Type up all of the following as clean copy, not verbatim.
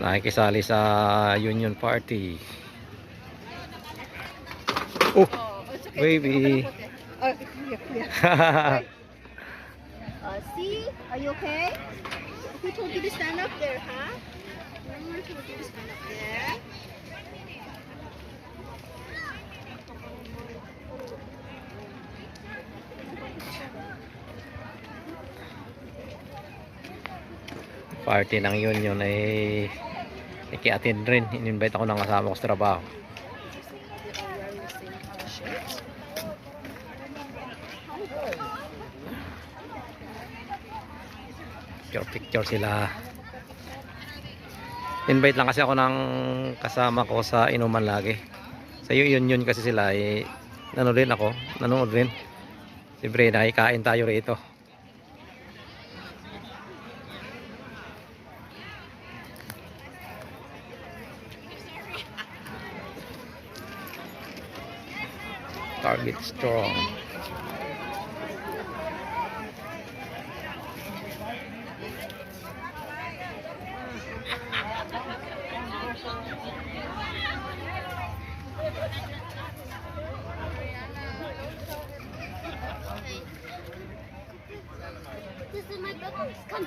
Nakikisali sa Union Party. Oh, it's okay. baby. See? Are you okay? Who told you to stand up there, huh? Remember who told you to stand up there? Party ng Union ay naki-attend rin. In-invite ako ng kasama ko sa trabaho. Picture sila. Invite lang kasi ako ng kasama ko sa inuman lagi. Sa Union kasi sila eh, nanonood rin. Siyempre nakikain tayo rito. Target strong. This is my brother. Come.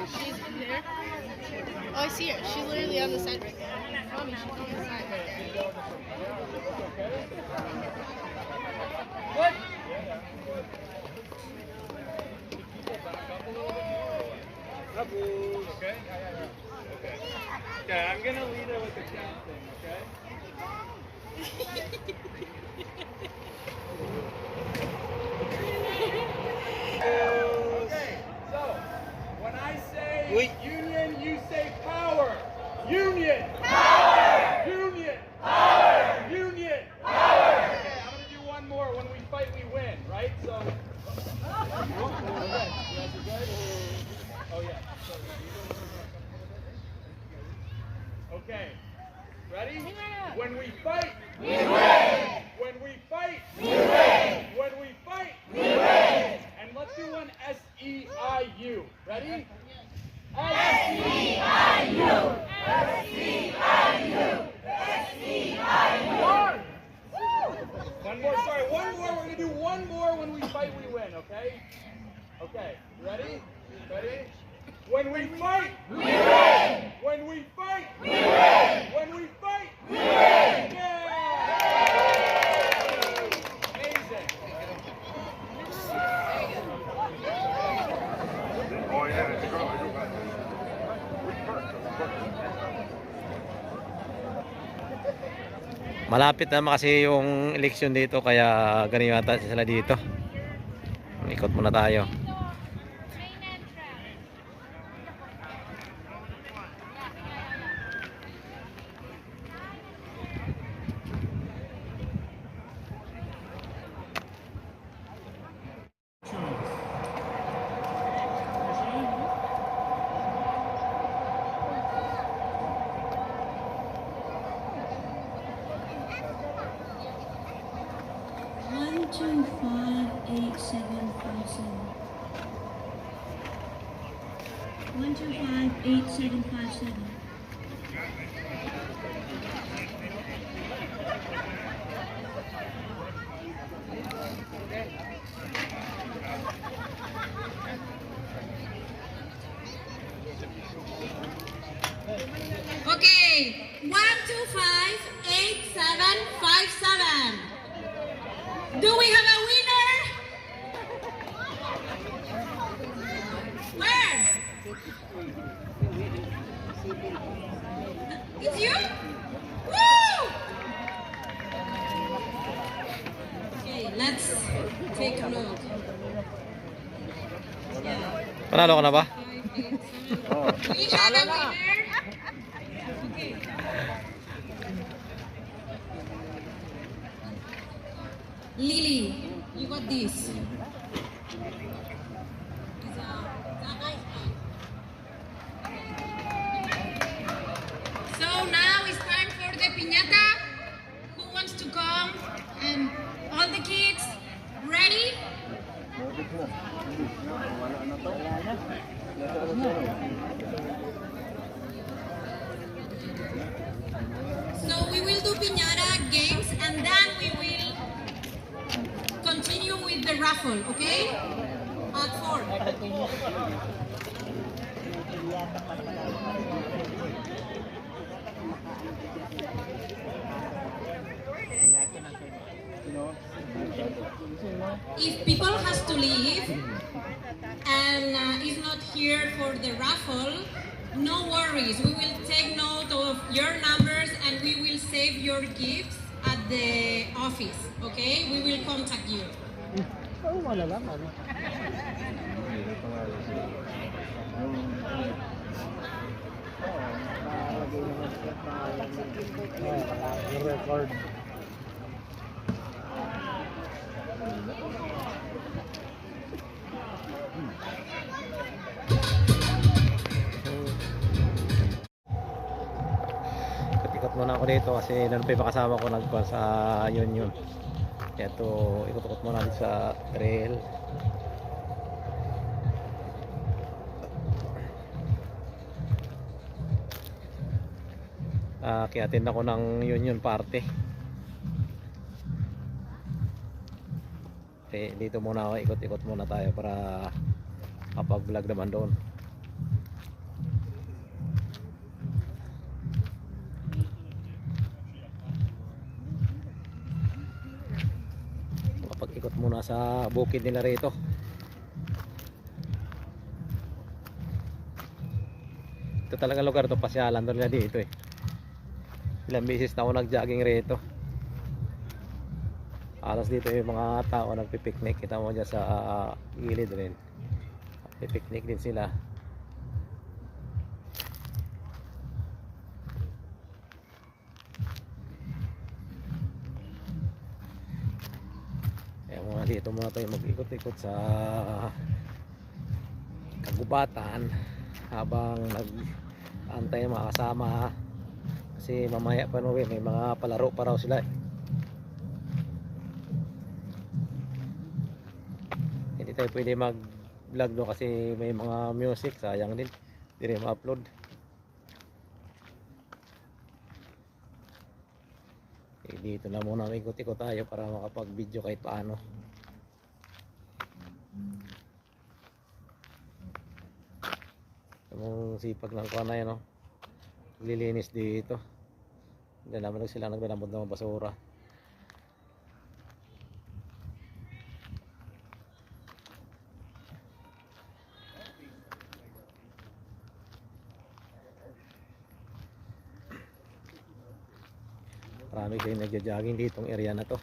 She's in there. Oh, I see her. She's literally on the side right there. Mommy, she's on the side right there. What? Okay? Okay, I'm gonna lead her with the count thing, okay? Okay, so when I say union, you say power. Union! Power! Union! Power! Union! Power! Okay, I'm gonna do one more. When we fight, we win, right? So. Okay. You guys are good? Oh, yeah. Okay. Ready? When we fight, we win! When we fight, we win! When we fight, we win! And let's do one S-E-I-U. Ready? S-E-I-U! S-E-I-U! S-E-I-U! One more, sorry, one more. We're going to do one more. When we fight, we win, okay? Okay, ready? Ready? When we fight, we win! When we fight, we win! When we fight, we win! Yeah! Amazing. Oh yeah, it's go. Malapit naman kasi yung eleksyon dito kaya ganun yata sila dito. Ikot muna tayo. One, two, 5, 8, 7, 5, 7. 1, 2, 5, 8, 7, 5, 7. Okay, 1, 2, 5, 8, 7, 5, 7. Do we have a winner? Where? It's you? Woo! Okay, let's take a look. Yeah. Panalo ka na ba? 5, 8, 7. We have a winner. Okay. Lily, you got this. So now it's time for the piñata. Who wants to come and raffle, okay? At 4. If people has to leave and is not here for the raffle, no worries. We will take note of your numbers and we will save your gifts at the office, okay? We will contact you. record. Ikot muna ako dito kasi doon pa yung makasama ko nagpa sa yun. Kaya ito, ikot-ikot muna dito sa trail. Kaya attend ako ng union party. Dito muna ako, ikot-ikot muna tayo para kapag vlog naman doon. Kapag ikot muna sa bukid nila rito. Ito talaga lugar to, pasyalan doon nila dito eh. Ilang beses na ako nag-jogging rito. Alas dito yung mga tao nagpipiknik. Kita mo dyan sa gilid rin. Pipiknik din sila. Kaya muna dito muna tayo mag-ikot-ikot sa kagubatan habang nag-antay ng mga kasama. Kasi mamaya pa no, may mga palaro pa raw sila eh. Hindi tayo pwede mag vlog no kasi may mga music, sayang din, hindi rin ma-upload. Dito na muna ikot-ikot tayo para makapag video kahit paano. Yung sipag ng kuha na yun no, lilinis dito. Hindi naman sila nagdadambot ng basura. Marami kayong nagja-jogging ditong area na to.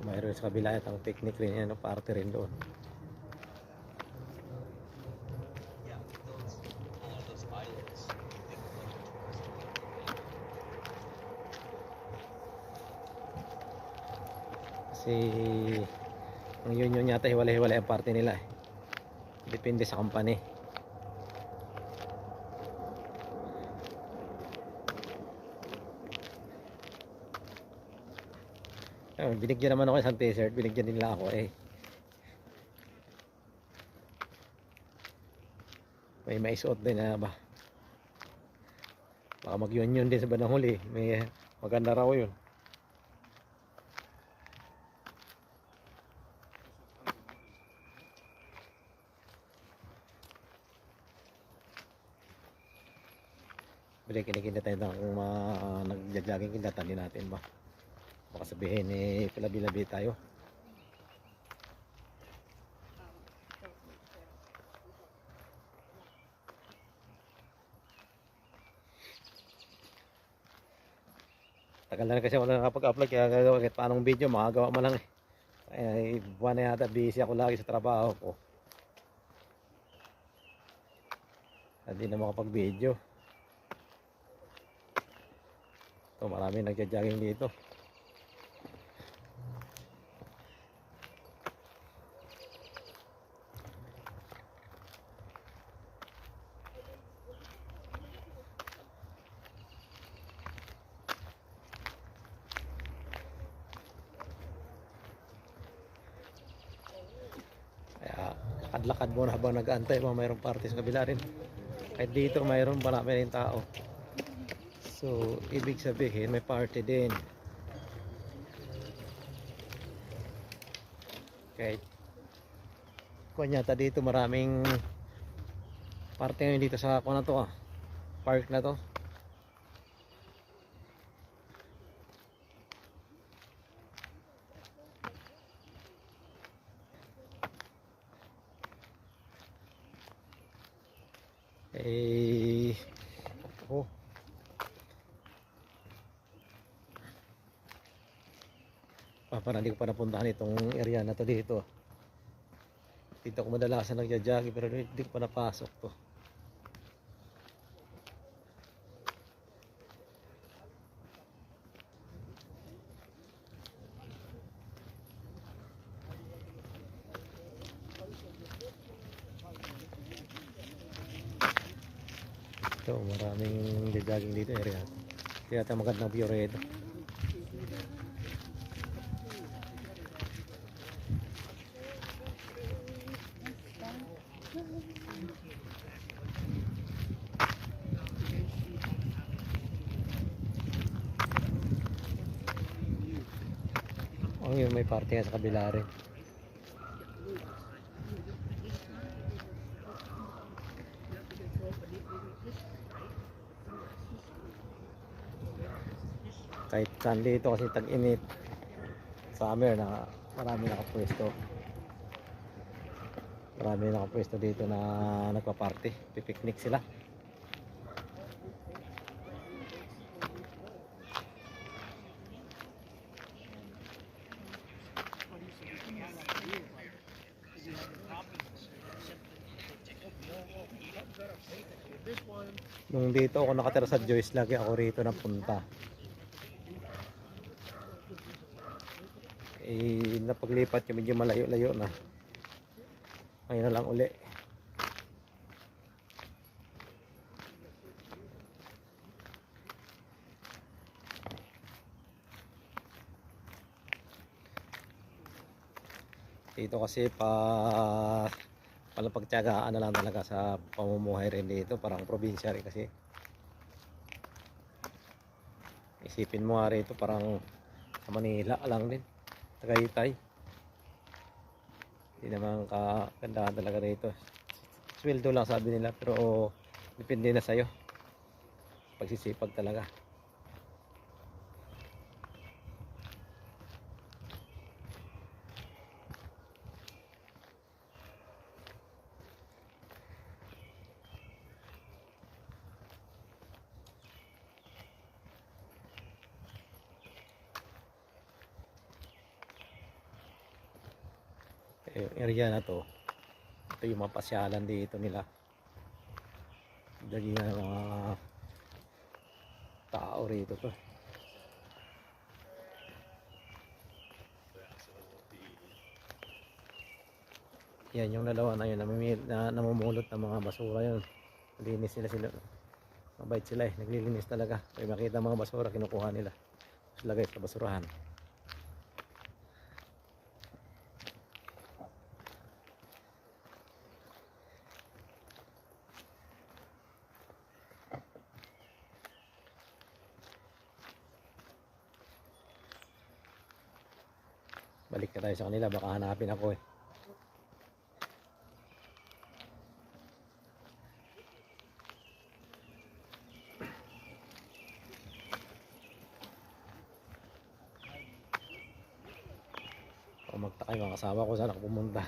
Mayroon sa kabila at ang picnic rin yan, party rin doon. Kasi ang union yata hiwalay-hiwalay ang party nila eh. Depende sa company. Binigyan naman ako isang t-shirt, binigyan din nila ako eh. May maisuot din na ba? Baka mag-union din sa bandang huli. May maganda raw yun. Kinikinda tayo ng mga nagja-jogging, kindatan din natin ba? Baka sabihin eh pilabi-labi tayo. Tagal na kasi ako nakapag-upload kaya kahit paanong video makagawa mo lang eh. Ay buwan na yata busy ako lagi sa trabaho ko. Hindi na makapag-video. So marami nagja-jogging dito. Kaya lakad-lakad muna habang nag-aantay mo, mayroong party sa kabila rin. Kahit dito mayroon marami rin tao. So ibig sabihin may party din. Kahit kunyata dito maraming parte ngayon dito sa na to park na to. Oh. Parang hindi ko pa napuntahan itong area na to dito. Dito ako madalasan nagja-jogging pero hindi ko pa napasok to. Ito, maraming nagja-jogging dito area. Kaya ito magandang view rito. Yun, may party nga sa kabila rin. Kahit saan dito kasi tag-init, summer na marami nakapwesto. Marami nakapwesto dito na nagpa-party, pipiknik sila. Nung dito ako nakatira sa Joyce, lagi ako rito napunta. Napaglipat kami medyo malayo-layo na. Ngayon na lang uli. Dito kasi palapagtiyagaan na lang talaga sa pamumuhay rin dito, parang probinsya rin kasi. Isipin mo nga rito parang sa Manila lang din, Tagaytay. Hindi naman kagandahan talaga rito. Sweldo lang sabi nila pero depende na sa'yo, pagsisipag talaga. Yung area na to, ito yung mga pasyalan dito nila. Dagi nga mga tao rito to. Yan yung dalawa na yun, namumulot ng mga basura yun. Linis sila. Mabait sila naglilinis talaga. Kaya makita mga basura, kinukuha nila. Tapos lagay sa basurahan. Balik na tayo sa kanila, baka hanapin ako O magtakay mga kasama ko, saan ako pumunta.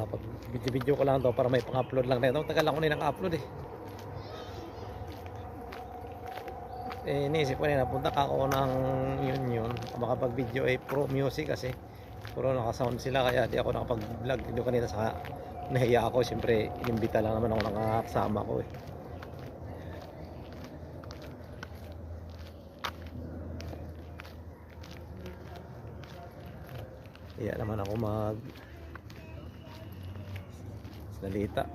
Pag video ko lang to para may pang-upload lang na ito. Tagal ako nilang upload iniisip ko na napunta ka ako ng yun makapag video pro music kasi puro naka-sound sila kaya di ako nakapag-vlog video kanina sa nahiya ako. Siyempre inimbita lang naman ako ng kasama ko Iya naman ako salita.